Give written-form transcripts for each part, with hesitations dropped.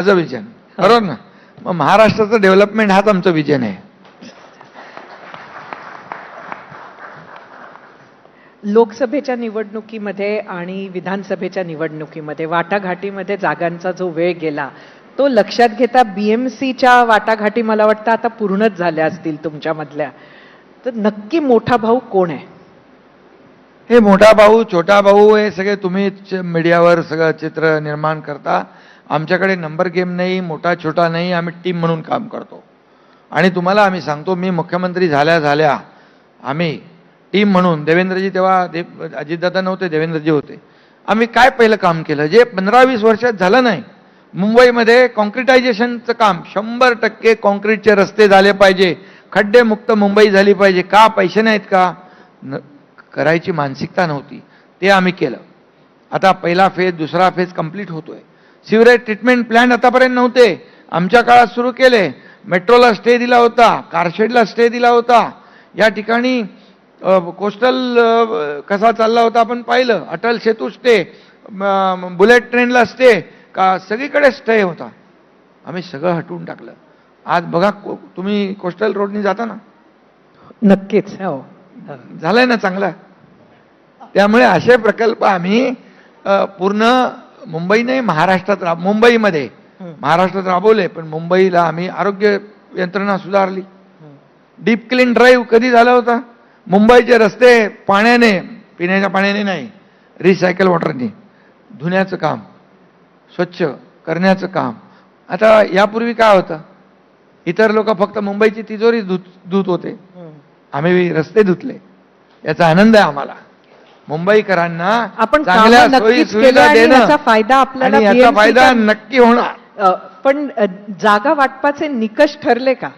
माझं विजन बरोबर ना. मग महाराष्ट्राचं डेव्हलपमेंट हाच आमचं विजन आहे. लोकसभेच्या निवडणुकीमध्ये आणि विधानसभेच्या निवडणुकीमध्ये वाटाघाटीमध्ये जागांचा जो वेळ गेला तो लक्षात घेता बीएमसीच्या वाटाघाटी मला वाटतं आता पूर्णच झाल्या असतील तुमच्यामधल्या. तर नक्की मोठा भाऊ कोण आहे? हे मोठा भाऊ छोटा भाऊ हे सगळे तुम्ही मीडियावर सगळं चित्र निर्माण करता. आमच्याकडे नंबर गेम नाही, मोठा छोटा नाही, आम्ही टीम म्हणून काम करतो. आणि तुम्हाला आम्ही सांगतो, मी मुख्यमंत्री झाल्या आम्ही टीम म्हणून, देवेंद्रजी तेव्हा अजितदादा नव्हते, देवेंद्रजी होते, आम्ही काय पहिलं काम केलं जे 15-20 वर्षात झालं नाही. मुंबईमध्ये कॉन्क्रिटायझेशनचं काम 100% कॉन्क्रीटचे रस्ते झाले पाहिजे, खड्डेमुक्त मुंबई झाली पाहिजे. का? पैसे नाहीत का? करायची मानसिकता नव्हती. ते आम्ही केलं. आता पहिला फेज दुसरा फेज कंप्लीट होतोय. सिवरेज ट्रीटमेंट प्लॅन्ट आतापर्यंत नव्हते, आमच्या काळात सुरू केले. मेट्रोला स्टे दिला होता, कारशेडला स्टे दिला होता. या ठिकाणी कोस्टल कसा चालला होता आपण पाहिलं. अटल सेतू स्टे, बुलेट ट्रेनला स्टे, का सगळीकडे स्टे होता. आम्ही सगळं हटवून टाकलं. आज बघा तुम्ही कोस्टल रोडनी जाता ना, नक्कीच हो झालंय ना चांगला. त्यामुळे असे प्रकल्प आम्ही पूर्ण मुंबई नाही महाराष्ट्रात मुंबईमध्ये महाराष्ट्रात राबवले. पण मुंबईला आम्ही आरोग्य यंत्रणा सुधारली. डीप क्लीन ड्राईव्ह कधी झाला होता? मुंबईचे रस्ते पाण्याने, पिण्याच्या पाण्याने नाही, रिसायकल वॉटरने धुण्याचं काम, स्वच्छ करण्याचं काम. आता यापूर्वी काय होतं, इतर लोक फक्त मुंबईची तिजोरी धुत होते, आम्ही रस्ते धुतले. याचा आनंद आहे आम्हाला. मुंबईकरांना आपण चांगल्या सोयी सुविधा देणं, याचा फायदा आपल्याला आणि याचा फायदा नक्की होणार. पण जागा वाटपाचे निकष ठरले का?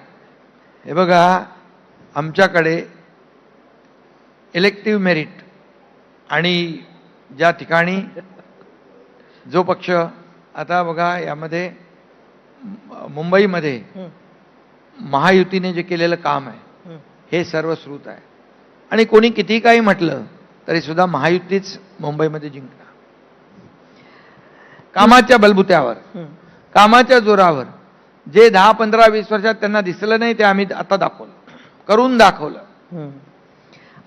हे बघा, आमच्याकडे इलेक्टिव्ह मेरिट आणि ज्या ठिकाणी जो पक्ष, आता बघा यामध्ये मुंबईमध्ये महायुतीने जे केलेलं काम आहे हे सर्वश्रुत आहे. आणि कोणी किती काही म्हटलं तरी सुद्धा महायुतीच मुंबईमध्ये जिंकणार. कामाच्या बलबुत्यावर, कामाच्या जोरावर. जे 10, 15, 20 वर्षात त्यांना दिसलं नाही ते आम्ही आता दाखवलं, करून दाखवलं.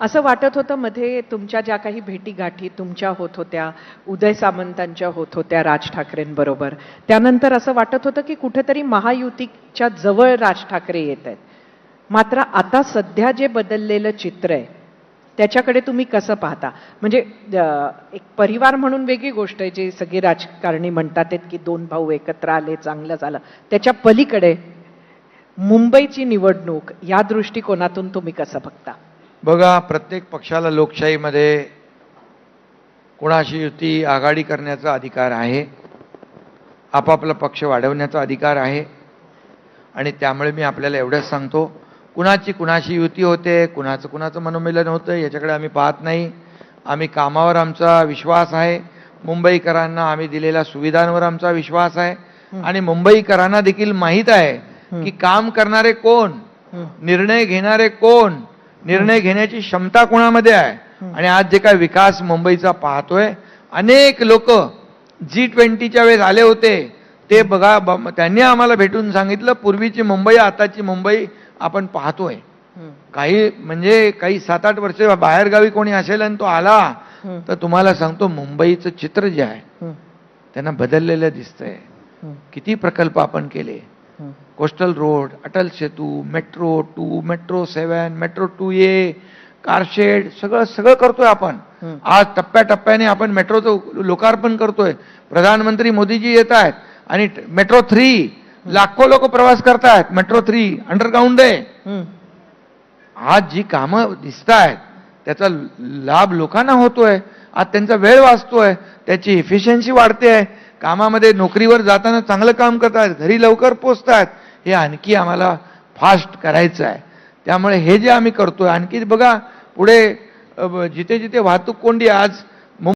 असं वाटत होतं मध्ये तुमच्या ज्या काही भेटीगाठी तुमच्या होत होत्या, उदय सामंतांच्या होत होत्या राज ठाकरेंबरोबर, त्यानंतर असं वाटत होतं की कुठेतरी महायुतीच्या जवळ राज ठाकरे येत आहेत. मात्र आता सध्या जे बदललेलं चित्र आहे त्याच्याकडे तुम्ही कसं पाहता? म्हणजे एक परिवार म्हणून वेगळी गोष्ट आहे, जे सगळे राजकारणी म्हणतात की 2 भाऊ एकत्र आले चांगलं झालं. त्याच्या पलीकडे मुंबईची निवडणूक या दृष्टिकोनातून तुम्ही कसं बघता? बघा, प्रत्येक पक्षाला लोकशाहीमध्ये कोणाशी युती आघाडी करण्याचा अधिकार आहे, आपापला पक्ष वाढवण्याचा अधिकार आहे. आणि त्यामुळे मी आपल्याला एवढंच सांगतो, कुणाची युती होते, कुणाचं मनोमिलन होतं याच्याकडे आम्ही पाहत नाही. आम्ही कामावर आमचा विश्वास आहे, मुंबईकरांना आम्ही दिलेल्या सुविधांवर आमचा विश्वास आहे. आणि मुंबईकरांना देखील माहीत आहे की काम करणारे कोण, निर्णय घेणारे कोण, निर्णय घेण्याची क्षमता कोणामध्ये आहे. आणि आज जे काय विकास मुंबईचा पाहतोय, अनेक लोक G20च्या वेळेस आले होते, ते बघा त्यांनी आम्हाला भेटून सांगितलं पूर्वीची मुंबई आताची मुंबई आपण पाहतोय. काही 7-8 वर्ष बाहेरगावी कोणी असेल आणि तो आला तर तुम्हाला सांगतो मुंबईचं चित्र जे आहे त्यांना बदललेलं दिसतंय. किती प्रकल्प आपण केले, coastal road, Atal Setu, metro 2, metro 7, metro 2A, car shed, सगळं करतोय आपण. आज टप्प्याटप्प्याने आपण मेट्रोचं लोकार्पण करतोय. प्रधानमंत्री मोदीजी येत आहेत आणि मेट्रो 3 लाखो लोक प्रवास करतायत. मेट्रो 3 अंडरग्राऊंड आहे. आज जी कामं दिसत आहेत त्याचा लाभ लोकांना होतोय. आज त्यांचा वेळ वाचतोय, त्याची इफिशियन्सी वाढते आहे. कामामध्ये नोकरीवर जाताना चांगलं काम करतायत, घरी लवकर पोचतायत. हे आणखी आम्हाला फास्ट करायचं आहे. त्यामुळे हे जे आम्ही करतोय आणखी बघा पुढे जिथे जिथे वाहतूक कोंडी, आज